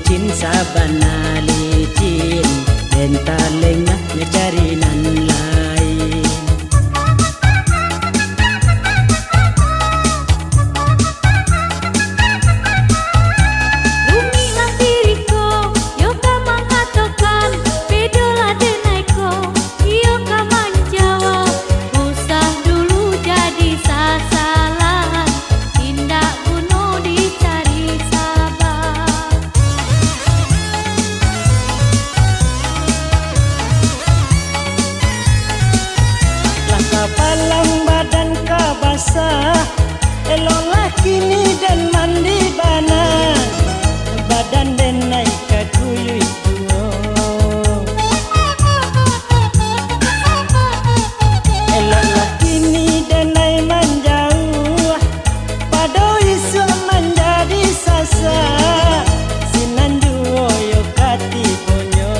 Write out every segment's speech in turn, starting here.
licin sabana licin den talengah nyecari nan lain. Palang badan ka basah, eloklah kini dan mandi bana, badan den naik ke kuyui tuo. Eloklah kini dan naik manjauh, pada isu menjadi sasa, sinan duo yo kati ponyo,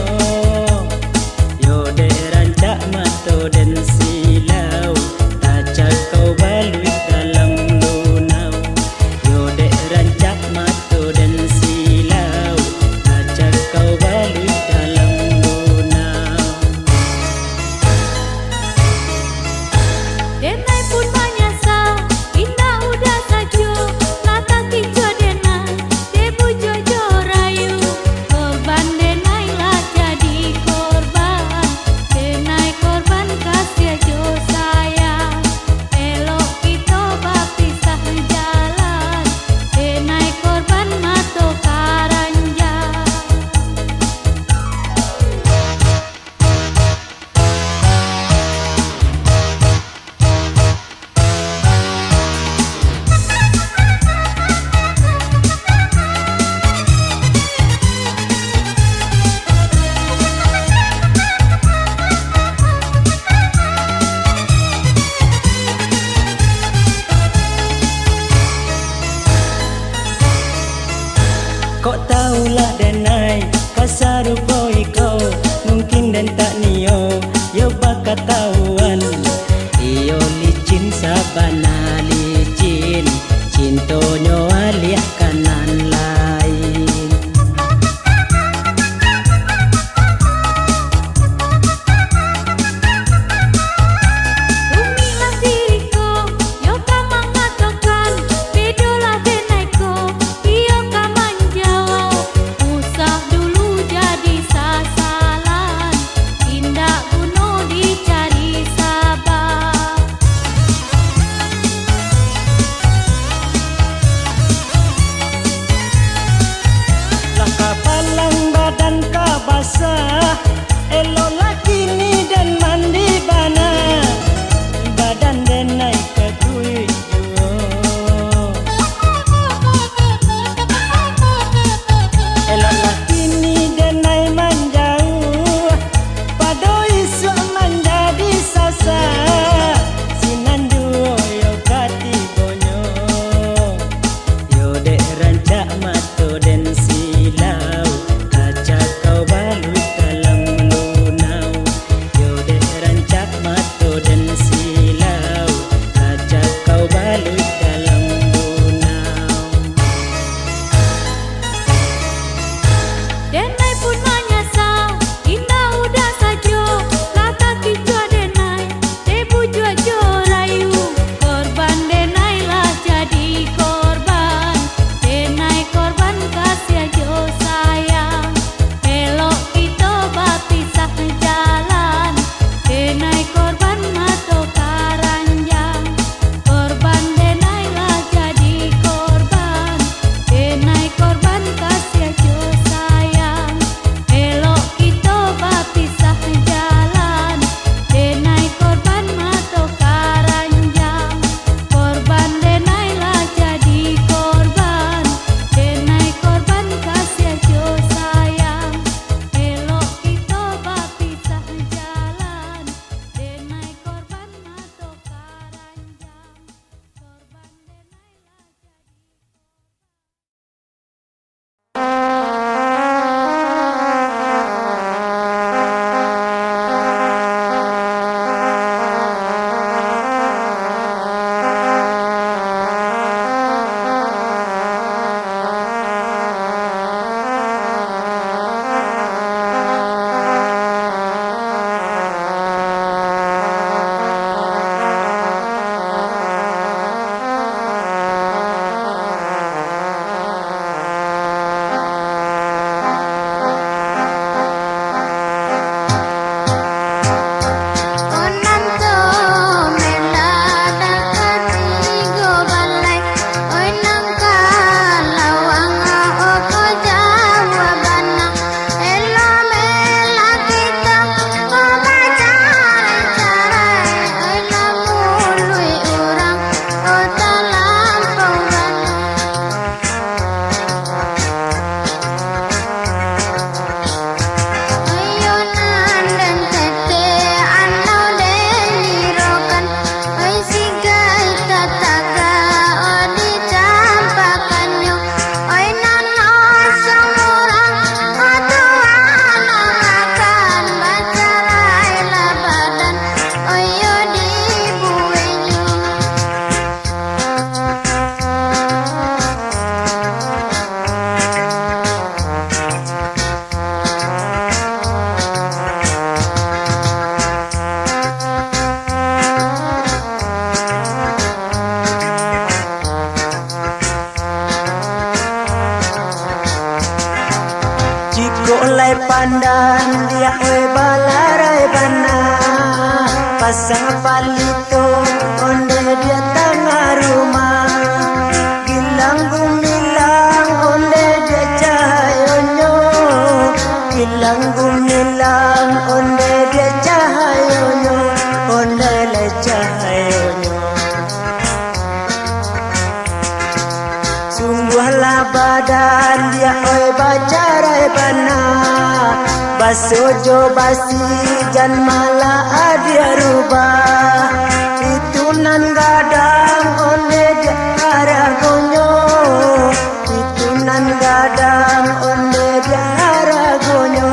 yo de rancak mato den silau. Kau balui dalam lunau, yo dek rancak mato dan silau, ajak kau balui dalam lunau. Denai pun manyasa, indah udah sajo, lata kijo denai, debu jojo rayu, korban denai lah jadi korban, denai korban kasih jo sayang. Kok tahulah denai kasarupoi kau, mungkin dan tak nio yo bakat tahuan. Iyo licin sabana licin, cintonyo aliah kanan lain. Rumilah diriku, yo kamang ngatokan, bedolah denaiku, iyo kamang jawab, usah dulu jadi Golai pandan dia oi balarai bana pasang palito onde dia tengah rumah gilang gumilang onde dia cahayonyo gilang gumilang onde dia cahayonyo onde le cahayonyo sungguhlah badan dia oi bacarai bana basojo basi jan malah dia rubah itu nan gadang onde dia haragonyo itu nan gadang onde dia haragonyo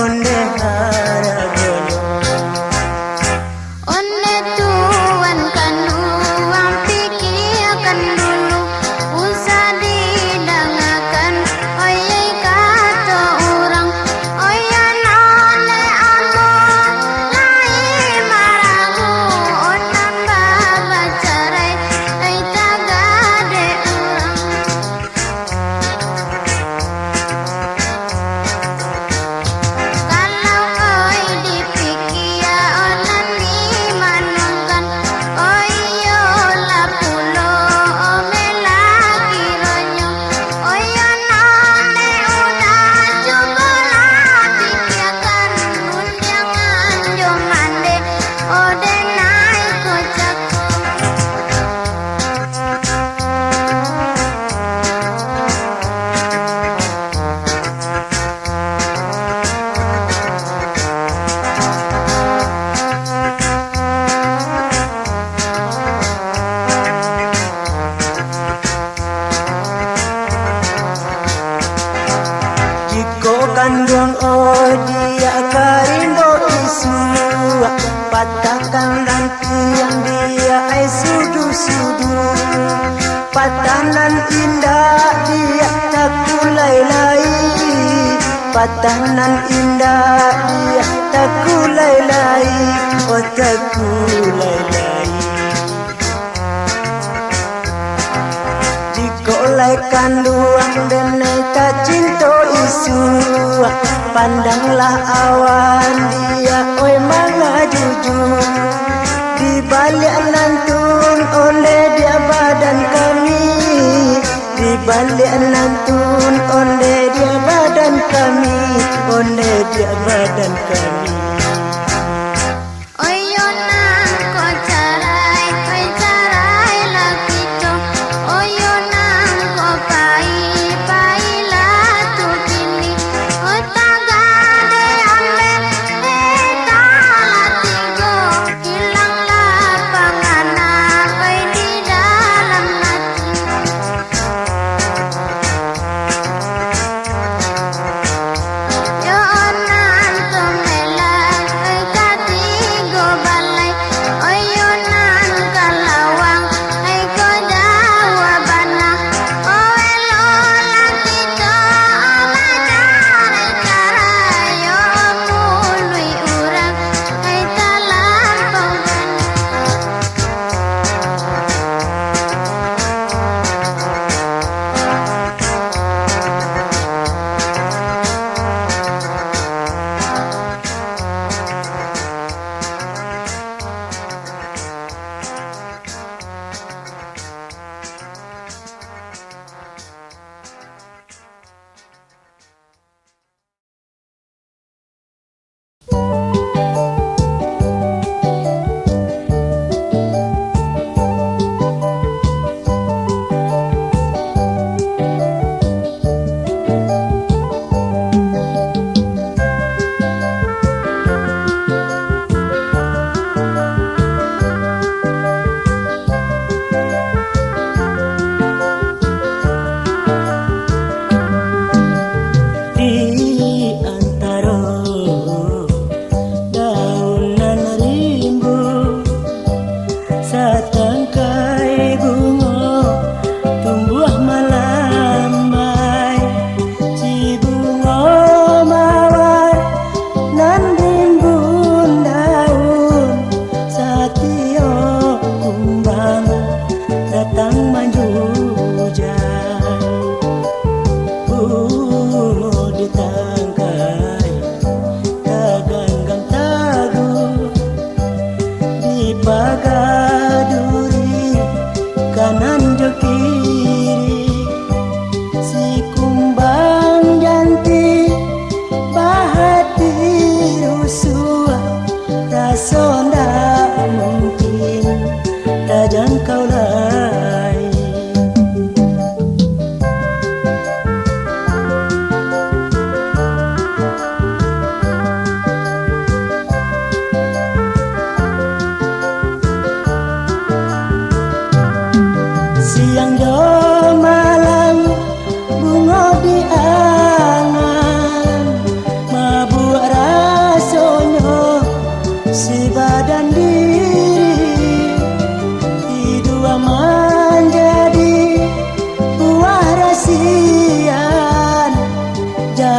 onde haragonyo Onde tuan kanu ang pikirkan dulu usah didengarkan oyai kata orang oyan ole amon lai maragu onam baba carai ai tagade orang kalau oi dipikir onan ni manungkan oyo la pulo omela kironyo oyan ole udah cukup pikirkan undangan jomande ode naik kocakku jiko kandung oh dia karindo isu patahkan nanti yang dia ai sudu-sudu patanan indah dia tak kulai-lai patanan indah dia tak kulai-lai oh tak kulai-lai dikolai kanduang denai tak cinta isu pandanglah awan dia oi manga jujur di balik nantun oleh dia badan kami di balik nantun oleh dia badan kami oleh dia badan kami oyo nang ko carai oi carai lagi to oyo nang ko pai pai la tu kini o tagade ame ta tigo hilang lapangan oi di dalam hati yo nan to mela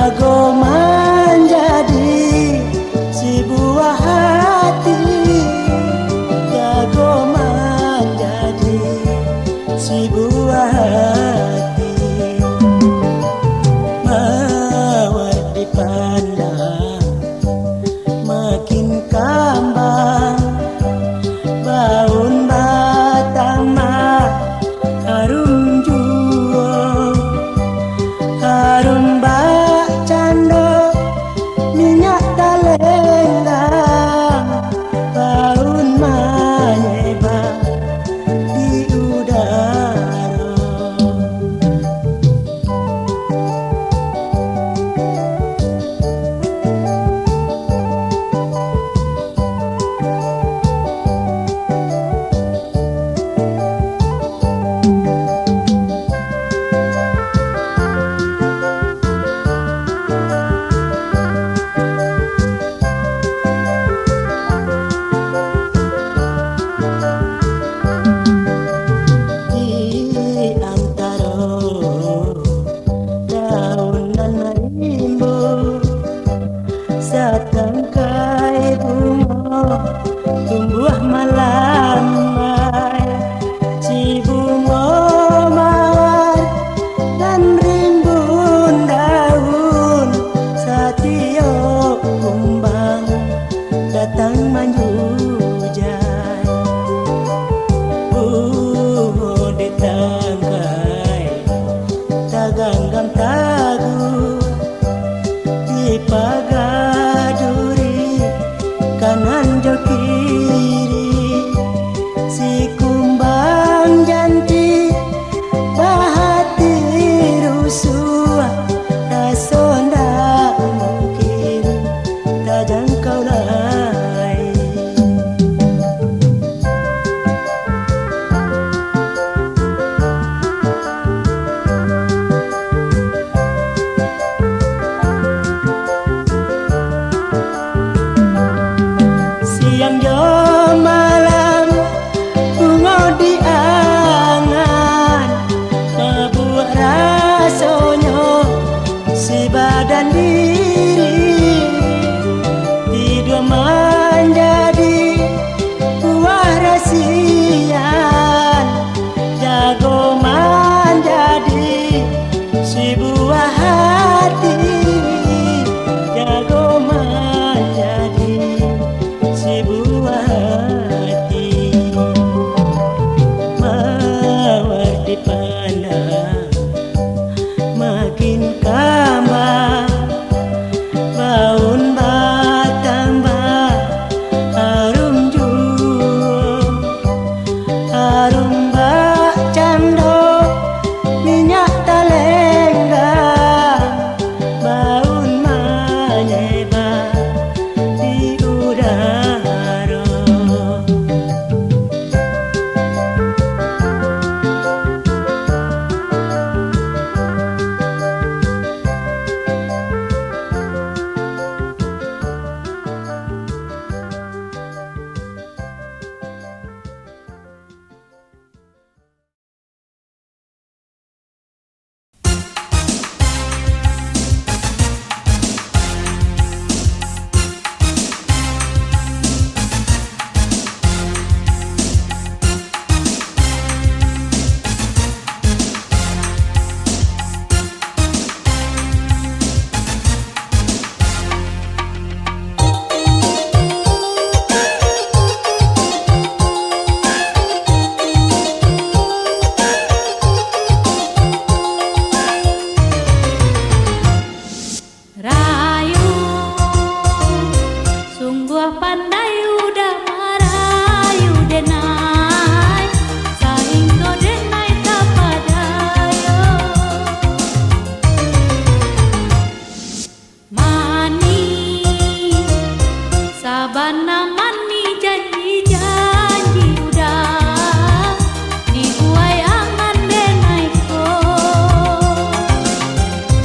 jago menjadi si buah hati, jago menjadi si buah hati. Mawar dipandang makin kambang, baun batang mah harum jua, harum bak cando minyak talenggang, baun manyebak di udara. Di antara daunan marimbo, setangkai bunga tumbuh melambai, si bunga mawar dan rimbun daun, setiap kumbang datang menhujan. Ditangkai taganggam tagu, di pagaduri kanan jo kiri, si kumbang janti bahati rusuh, rasonda mungkin tak jangkau lain. Siang jo malam bunga di angan, membuat rasanya si badan diri, tidur menjadi buah rasian, jago menjadi si buah hati, jago menjadi si buah hati. Mawar dipandang makin kambang, baun batang bah harum jua, harum bak cando minyak talenggang, baun manyebak di udara.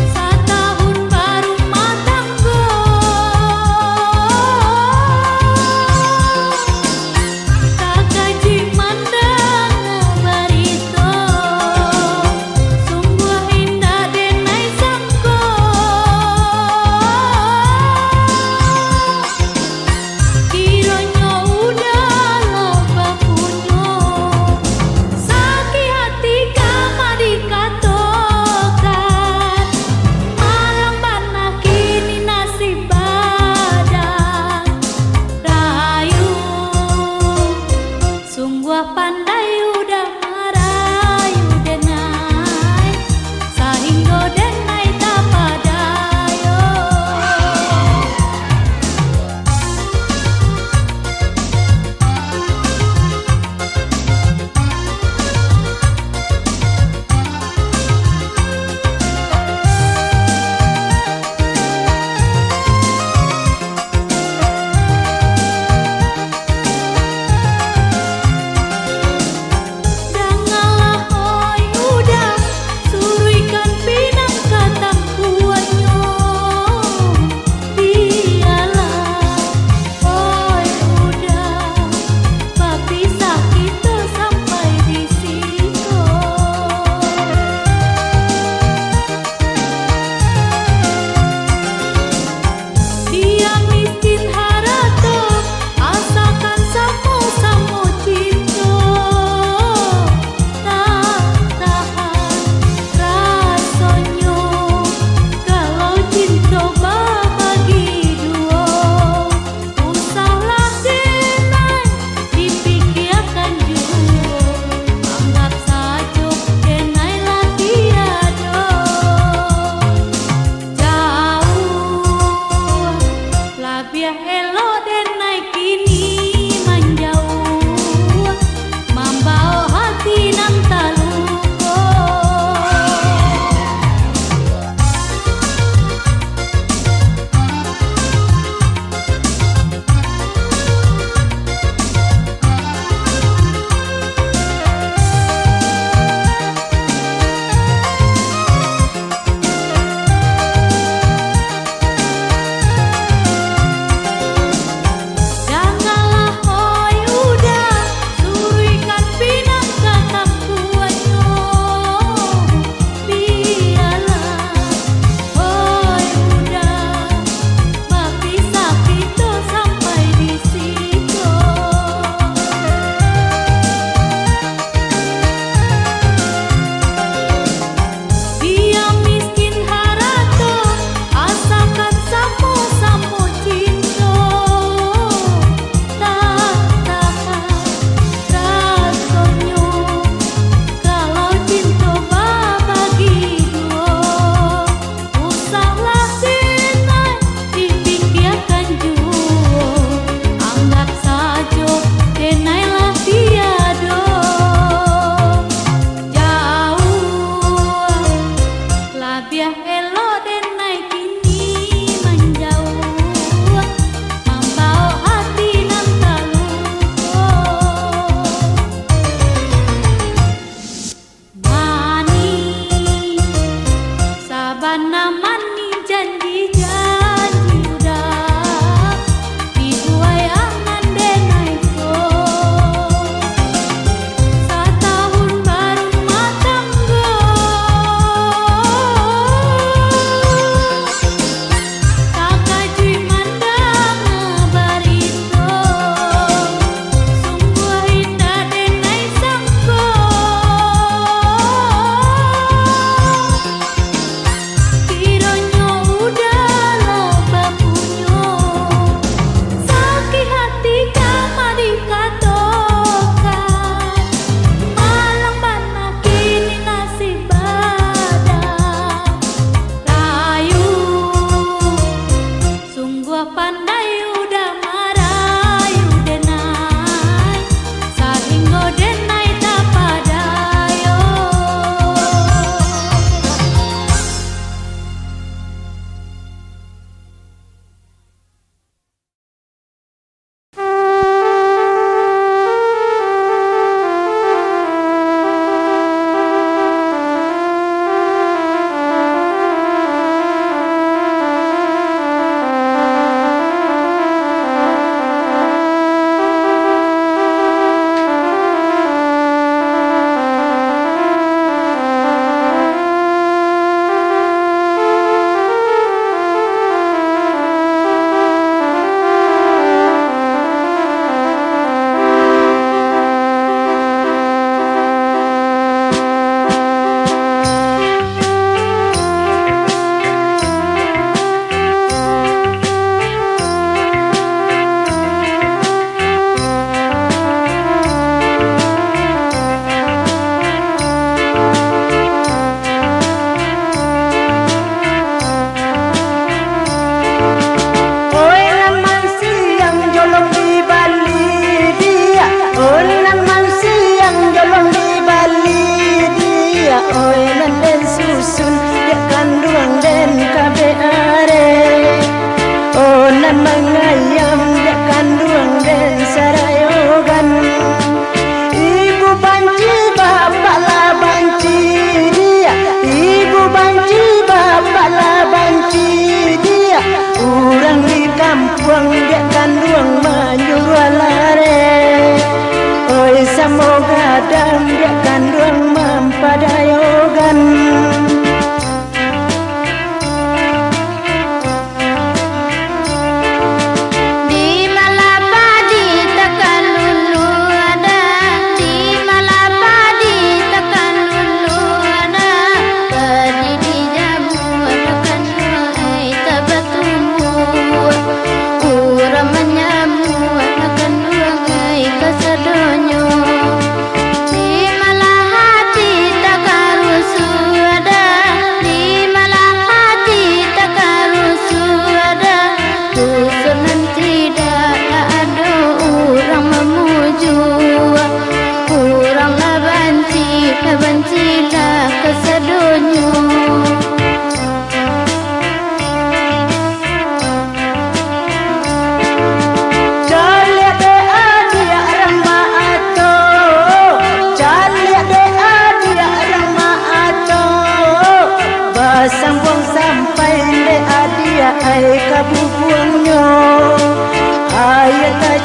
Setahun baru mati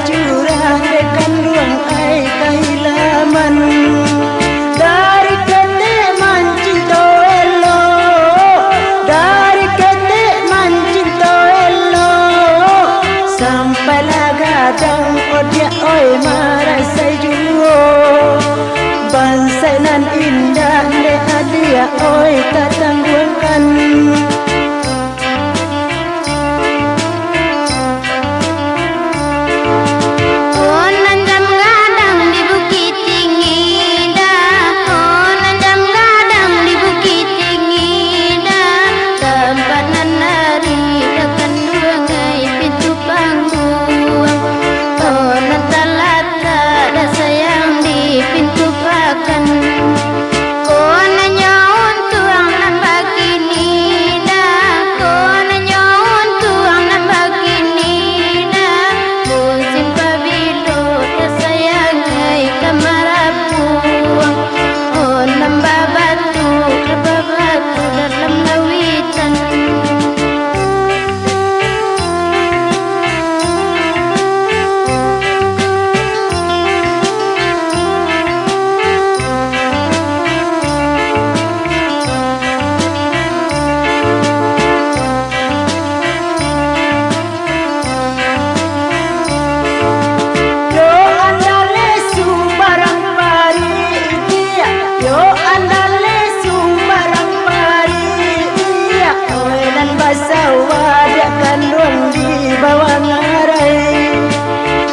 curang dekan luang ai kehilaman dari kete mancing toelo dari kete mancing toelo sampai lagadang odia oi marai sai juo bansai nan indah le adia oi tatangguangkan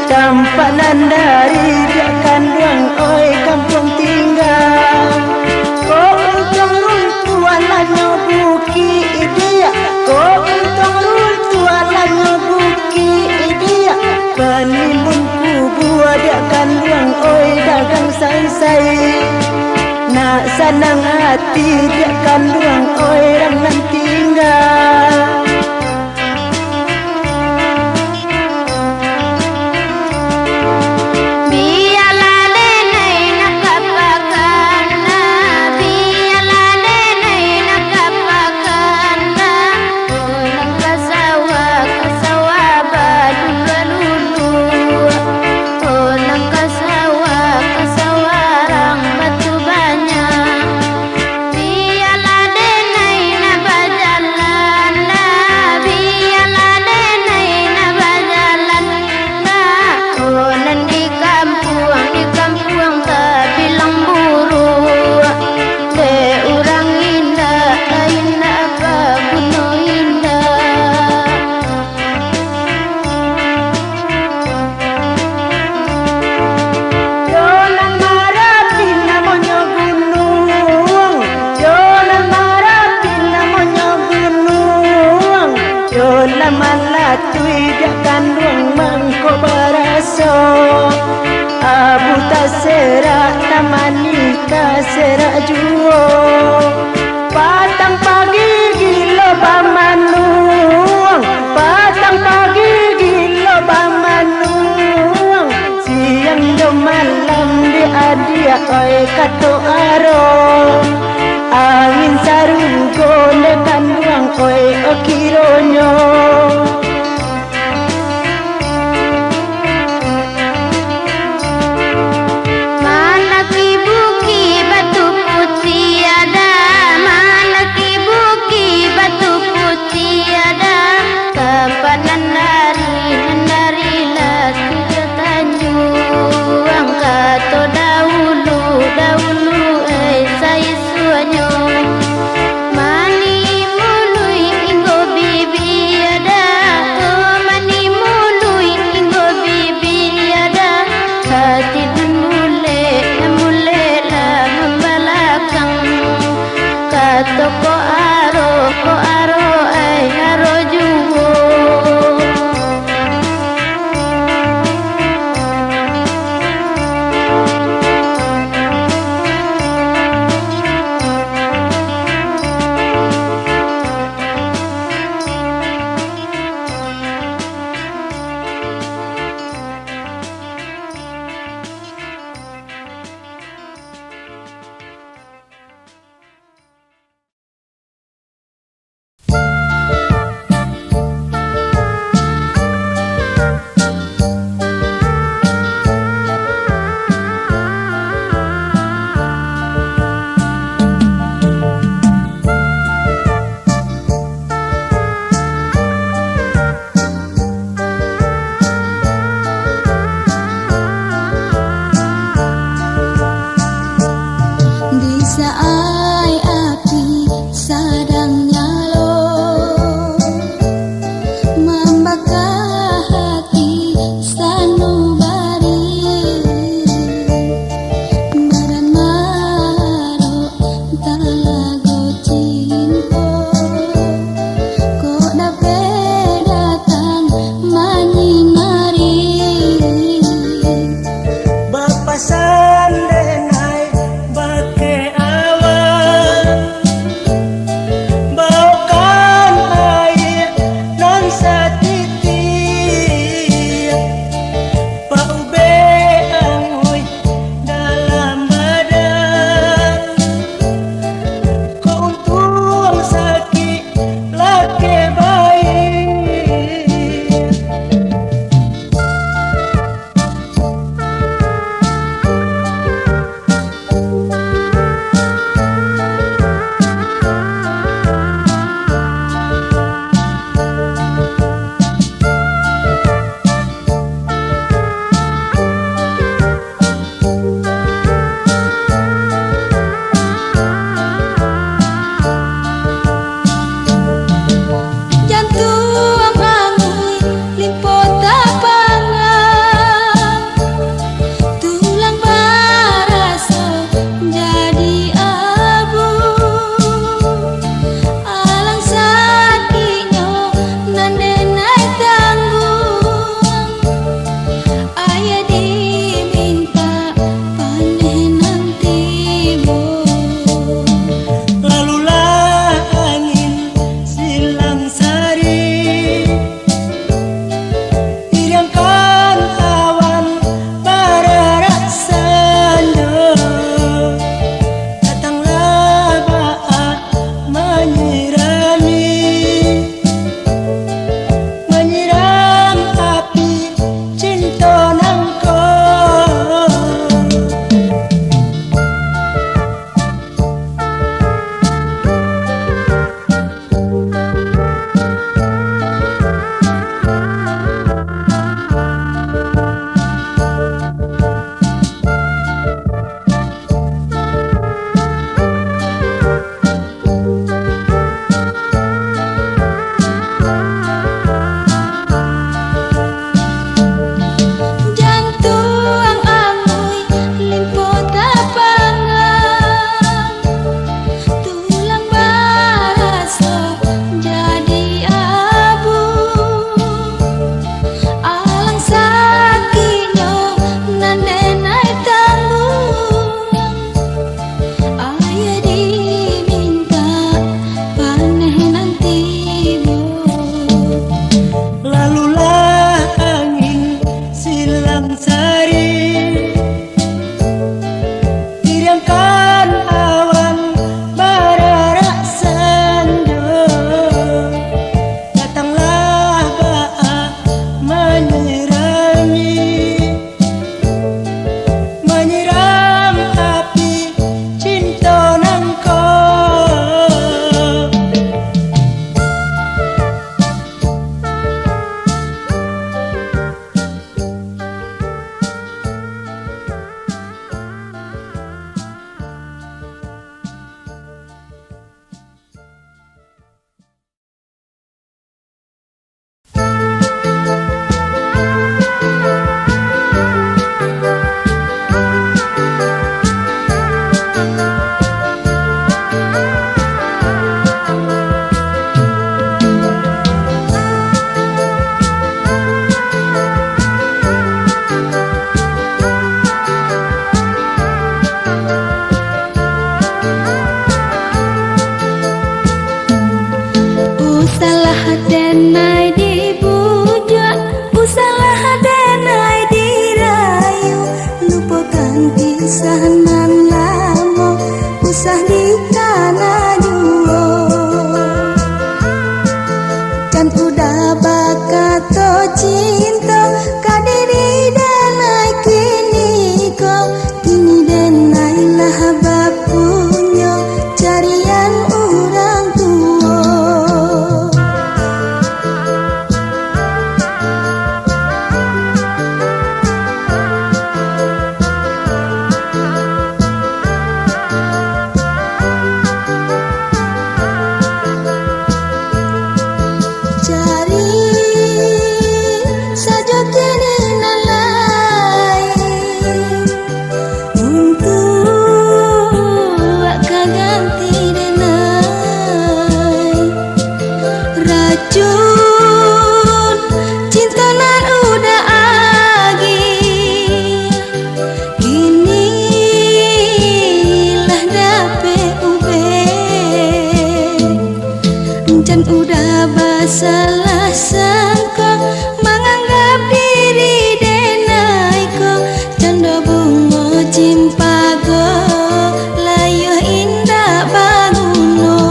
tampanan dari dia kandung oi kampung tinggal ko untong runtuan lanyo buki dia ko untong runtuan lanyo buki dia penimbun kubu dia kandung oi dagang sai nak senang hati dia kandung oi rang tinggal malatui dia kandung mangko baraso abu tasera namani tasera juo patang pagi gilo bamanuang patang pagi gilo bamanuang siang do malam di adia oi kato aro angin sarugo ne kandung oi okironyo mana kibuki batu putih ada bakato cinta kadiri danai kini ko kini denai lah bapunyo carian orang tua. Dan udah basalah sangka menganggap diri denai ko canda bunga cimpago layu indah baguno.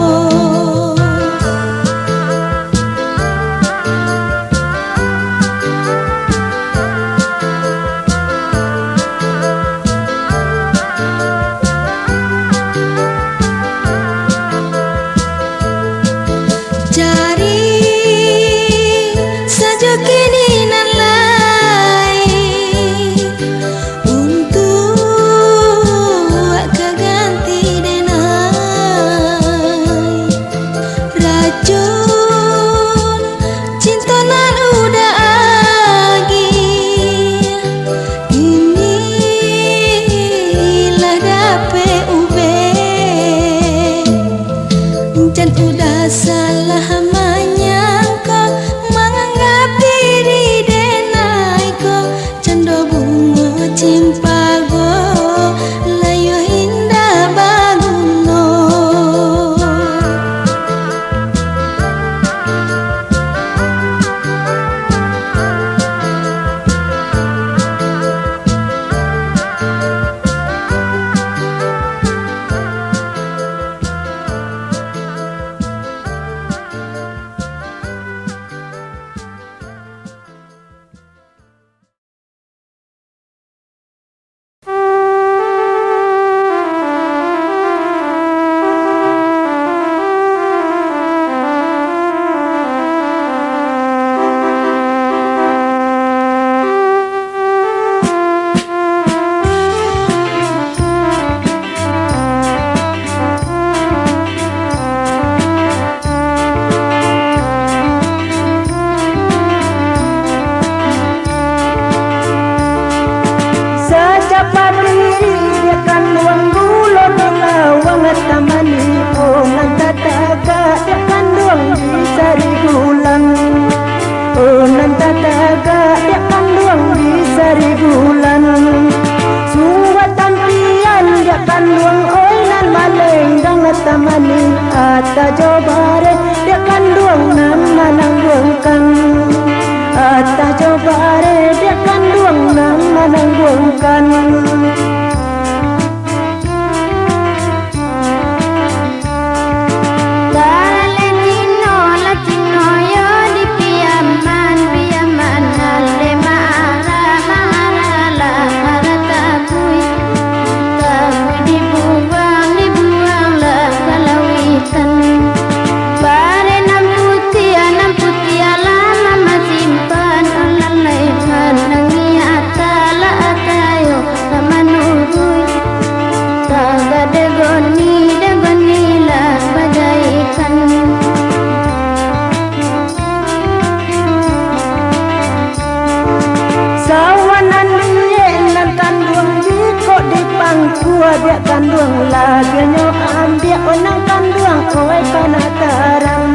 Cari saja kini nalai untuk ganti denai racun cinta nan udah agi inilah dape ube dan udah salah menyangka menganggap diri denai ko canda bunga cimpago layu indah baguno. Ata jobare dia kanduang nan manang buangkan. Ata jobare dia kanduang nan manang buangkan. Dia kanduang laganya ambil onang kanduang oi panataran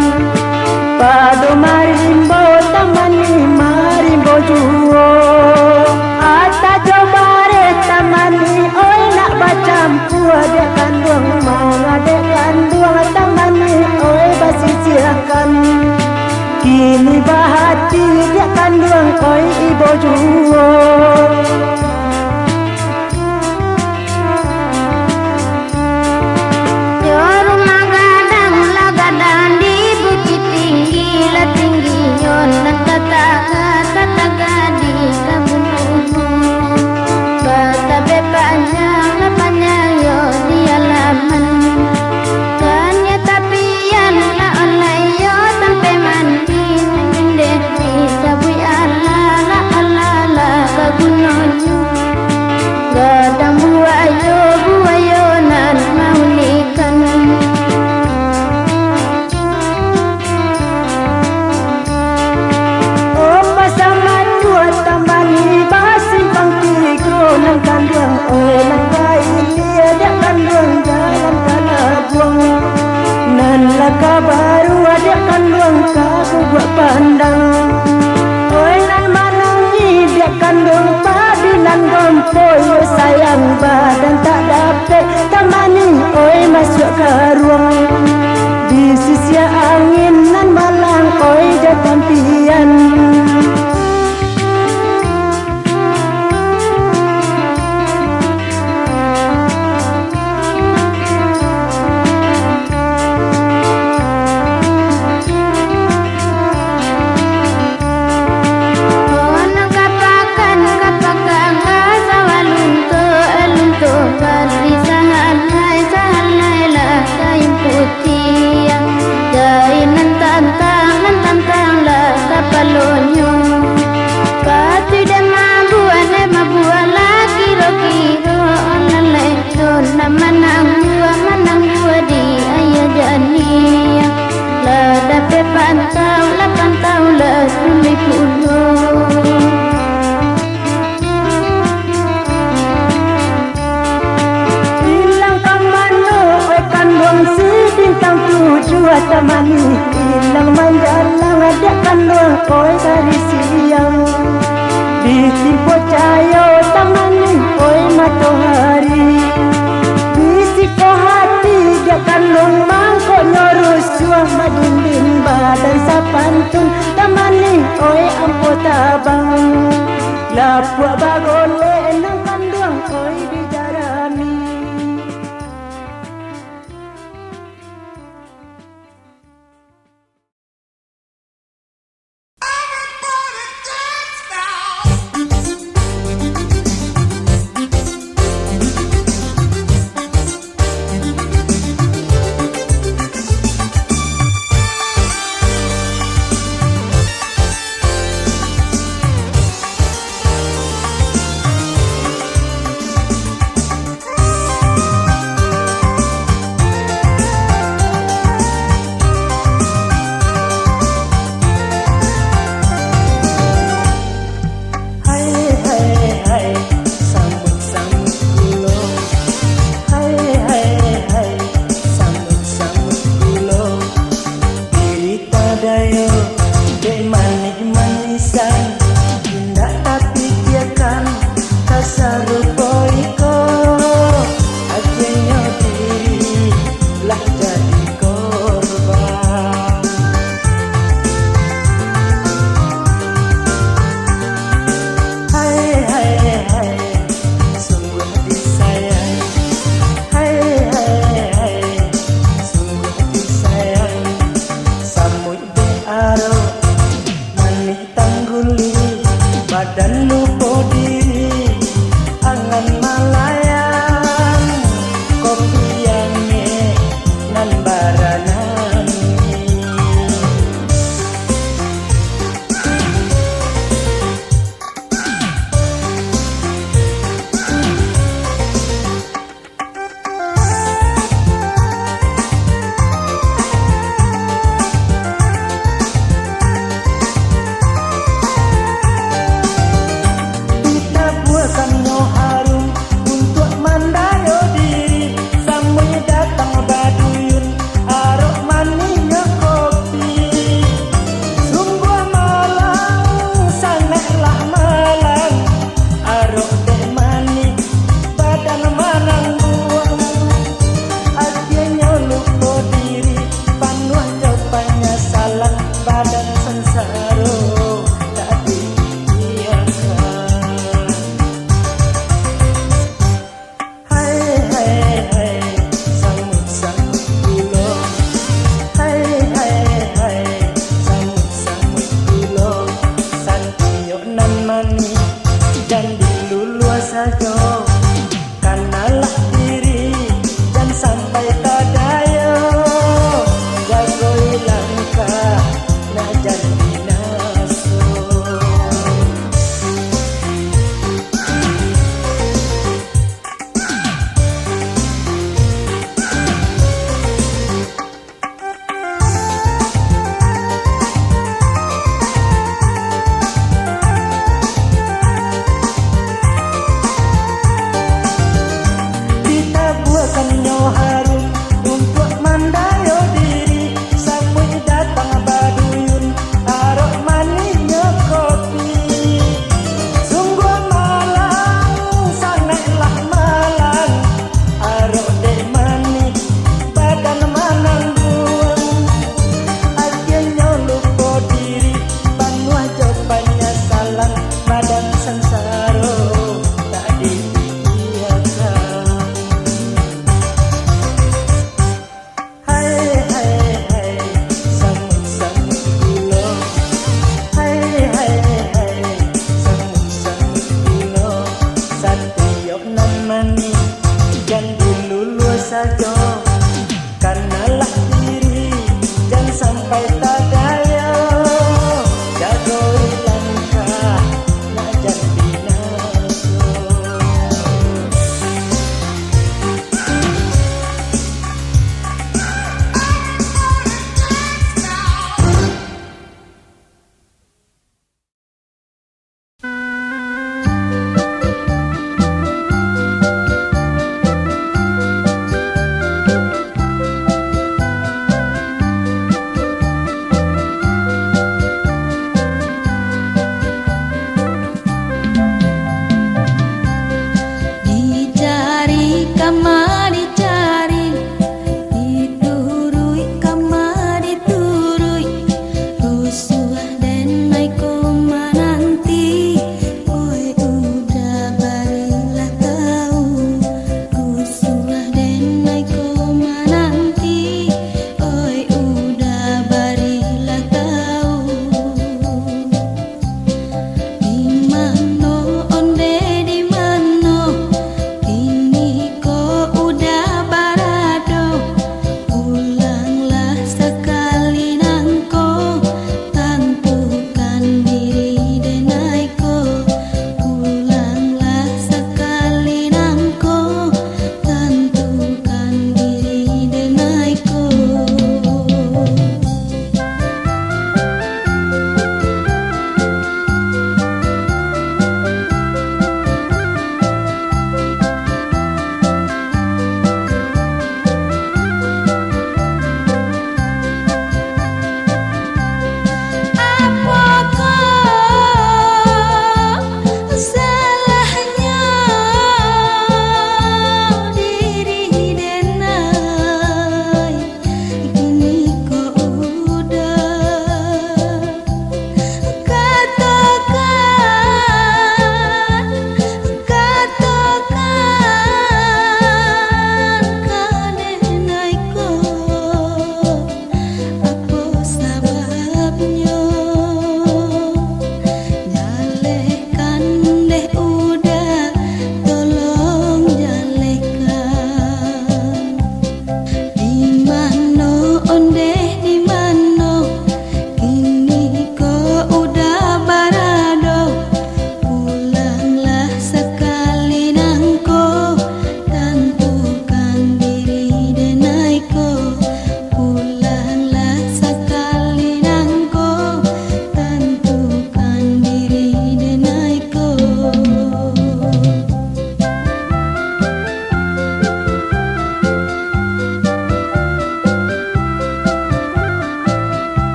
pado marimbo tamani marimbo juo ata jobare tamani oi nak bacam kuah dia kanduang manga dia kanduang tamani oi basi siakan kini bahati dia kanduang oi ibo juo. Rumah gadang lah gadang di bukit tinggi lah tinggi nyon kaku buat pandang. Oi nan manangi dia kandung padi nan gompoy. Sayang badan tak dapat temani, oi masuk ke ruang. Di sisi angin nan malang, oi jatuh pian. Temani hilang menjalang ada kandung koi dari siang. Di timpo cayo temani koi matahari. Di siko hati dia kandung mangkok nyorus suah madindin badan sapantun temani koi ampo tabang. Lapuk bagole nang kandung koi di jarami.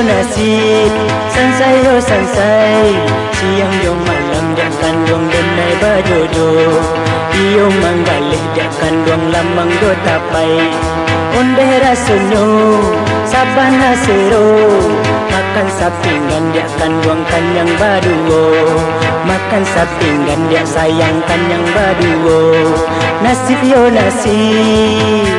nasib sansai yo sansai siang yo malam dia kandung denai bajodoh iyo manggalih dia kandung lamang do tapai onde rasonyo sabana sero makan sapinggan dia kandung kanyang baduo makan sapinggan dia sayang kanyang baduo nasib yo nasib.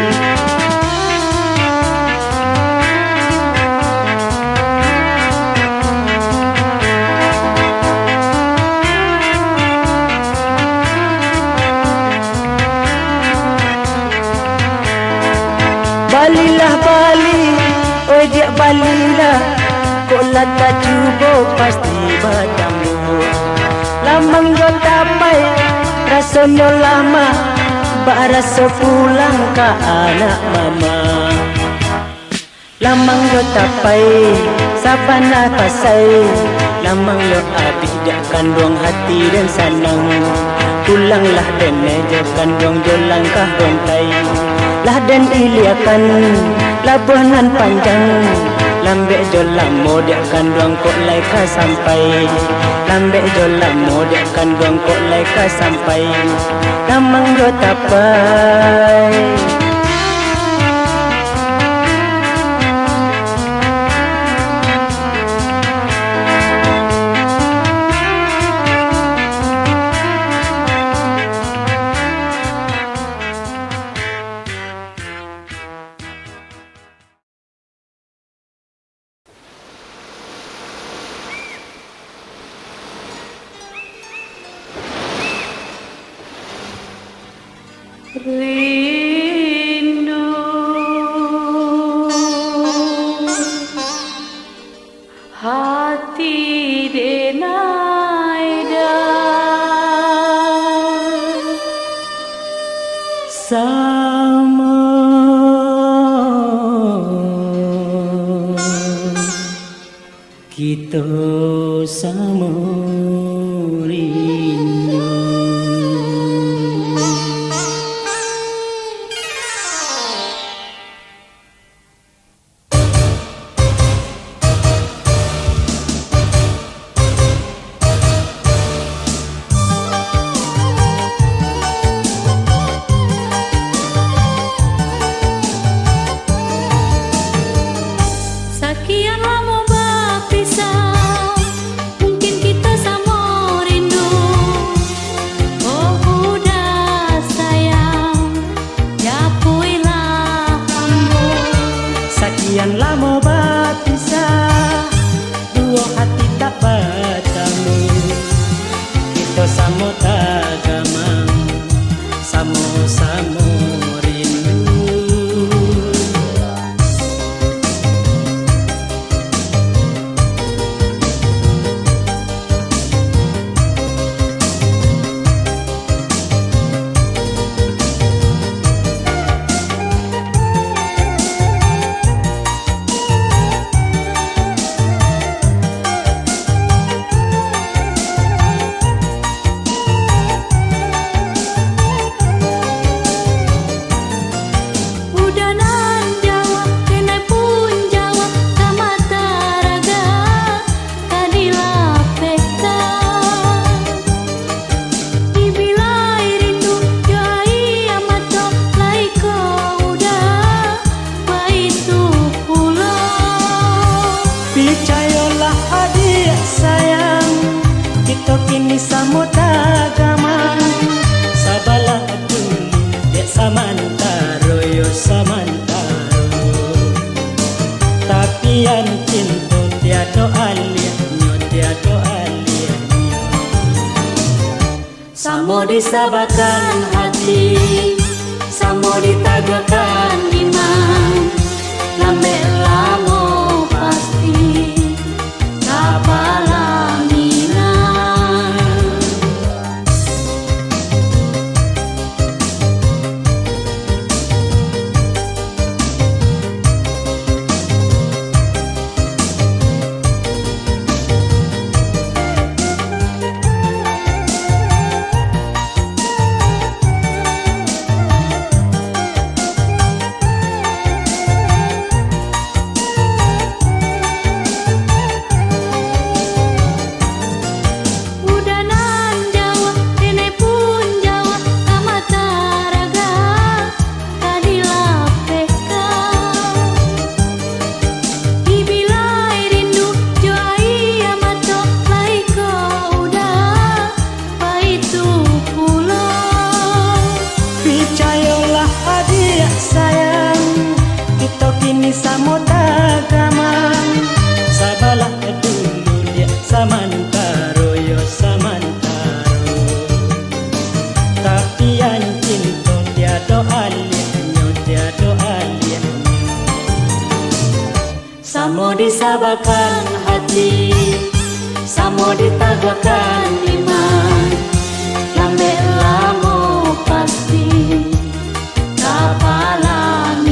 Balilah bali, oi dia balilah, kok lata cubo pasti bertemu. Lamang yo tapai, rasanya lama, bak rasa pulang ke anak mama. Lamang yo tapai, sabana pasai, lamang yo abis dia kandung hati dan sanang. Pulanglah dan meja kandung jo langkah dontai. Lah dan iliakan labuhan panjang lambek jo lamo dia kandung kok laika sampai lambek jo lamo dia kandung kok laika sampai lamang jo tapai. Rindu hati denai dah Sama kita sama rindu. Sekian lama berpisah, mungkin kita sama rindu. Oh udah sayang, ya puilah ambo. Sekian lama berpisah, dua hati tak bertemu. Kita sama tak gamang, sama-sama rindu. Udah nan Jawa, kenai pun Jawa, sama taraga, kadilah peka. Dibilai rindu, jai amato, lai kau udah, itu pula. Percayalah adik sayang, kita kini sama tak gamang. Sabarlah dulu, dek samantaro yo samantaro. Tapi yang cinta tiada aliannya, tiada aliannya. Samo disabarkan hati, samo ditagakan iman, lambe lamo pasti kapalaminan. samotagaman sabalah dulu dia samantaro yo samantaro tapi yang cinta tiada aliannya Samo disabarkan hati, samo ditagakan iman, lambe lamo pasti kapalaminan.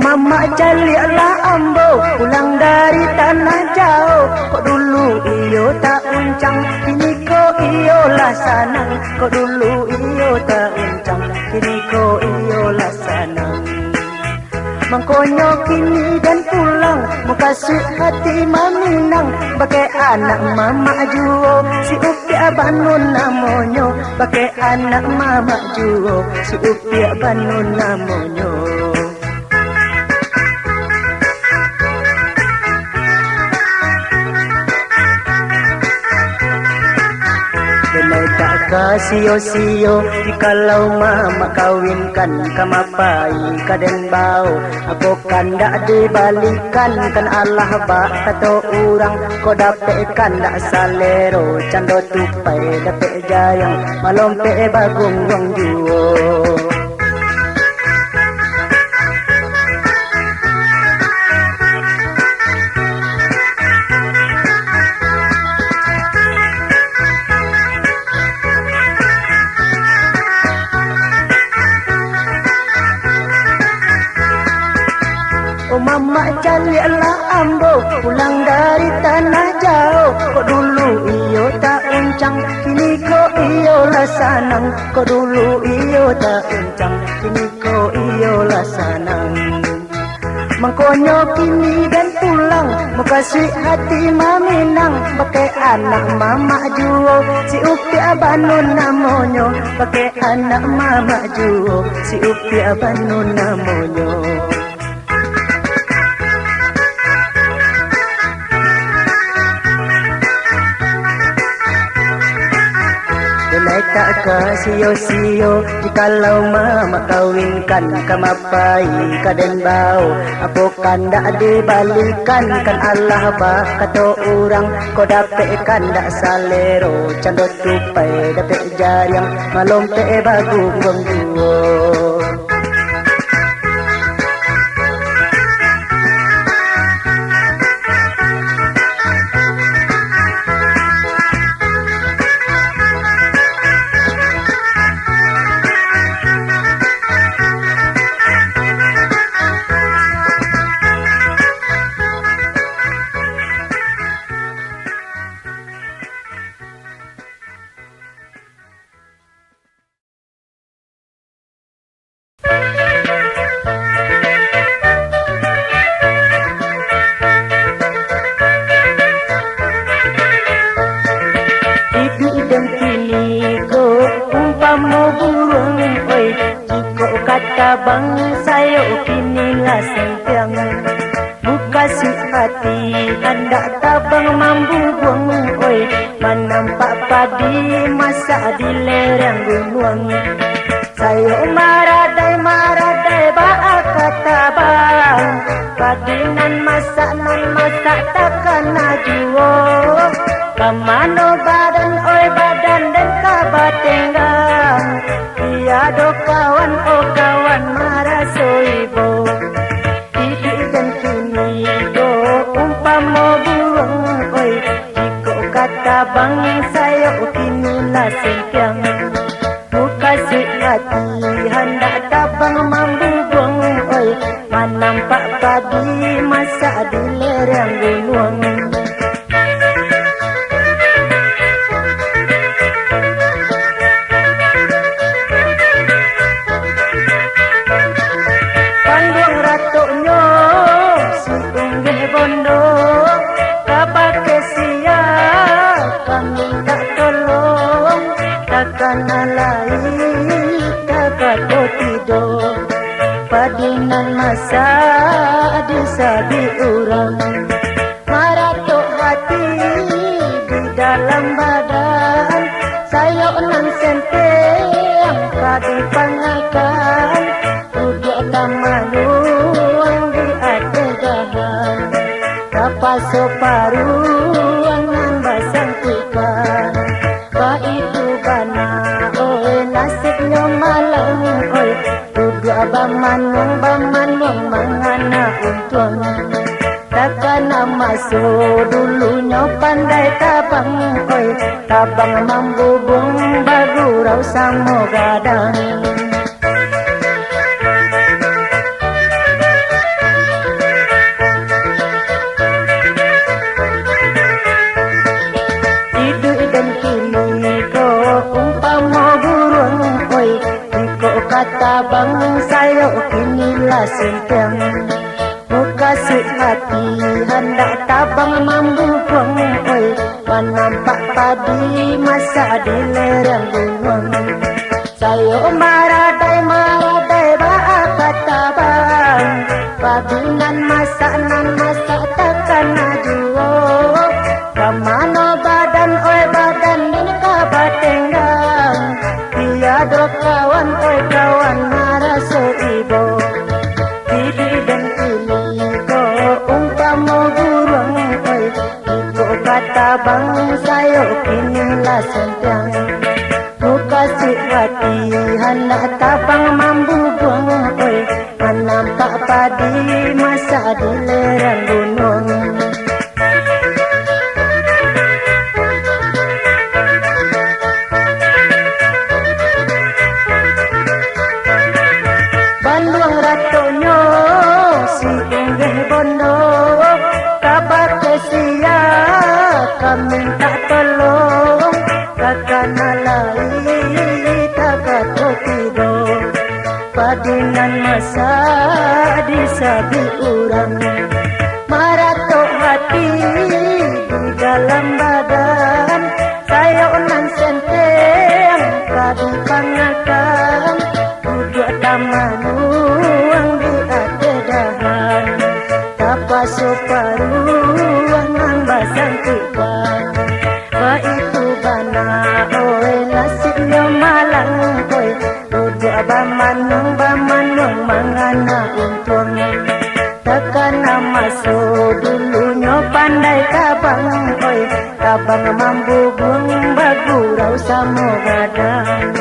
Mama jalilah ambo pulang dari tanah jauh. Kok dulu iyo tak uncang, kini kok iyo lah sanang. Kok dulu iyo tak uncang, kini kok iyo lah sanang. Mangkonyo kini dan pulang, mau kasih hati maminang. Bagai anak mama juo, si upia banun namonyo. Bagai anak mama juo, si upia banun namonyo. Tak kasio-sio jikalau mama kawinkan kamapai kaden bau aku kan dak dibalikan kan Allah bak kato urang ko dape kan dak salero cando tupai dape jayang malompe bagung wong juo. Mama calilah ambo pulang dari tanah jauh. Kok dulu iyo tak uncang, kini kok iyo lah sanang. Kok dulu iyo tak uncang, kini kok iyo lah sanang. Mangkonyo kini dan pulang, mau kasih hati maminang. Pakai anak mama juo, si upi abanun namonyo. Pakai anak mama juo, si upi abanun namonyo. Tak kasio-sio jikalau mama kawinkan kamapai kaden bau apo kan dak dibalikan kan Allah bah kato urang ko dape kan dak salero cando tupai dape jariang malompe bagung wong duo. Bang sayo kini lah sempang buka si hati hendak tabang mambu buang oi menampak padi masa di lereng gunung sayo maradai baak kata bang padi nan masak takkan najuo kamano badan oi badan dan kabatenggang tiado kawan oh kawan marasoibo Didi dan kini do umpama burung oi jiko kata bang sayo kini lah sempang muka si hati hendak tabang mambu buang oi menampak padi masa di lereng gunung. Padinan masa disabi urang maratok hati di dalam badan sayo nan senteng padi pangakan duduk tamanuang di ategahan kapaso paruang nan basang ikan ba itu bana oi nasibnya malang oi bamanung mangana untung takkan masuk dulunya pandai tabang oi tabang mambubung bagurau samo gadang hidup dan kini ko umpama burung oi kata bang sayo kini lah sempang muka si hati hendak tabang mambu buang oi menampak padi masa di lereng gunung sayo maradai baak kata bang padinan masak takkan najuo kamano badan oi badan ini kabatenggang sentang muka si hati hendak tabang mambu buang oi menampak padi masa di lereng gunung Bandung ratonyo si unggeh bondo kabar kesia kami tak tolong kakak nalai takut kopido padinan masa disabi urang marato hati di dalam badan saya onan senteng kadi pangakan duduk tamanuang di adedahan tapa soparuang nang basang tupan itu bana oi nasibnya malang oi duduk bamanung mangana untung takana masuk dulunya pandai kabang oi kabang mambu bung bagurau samo gadang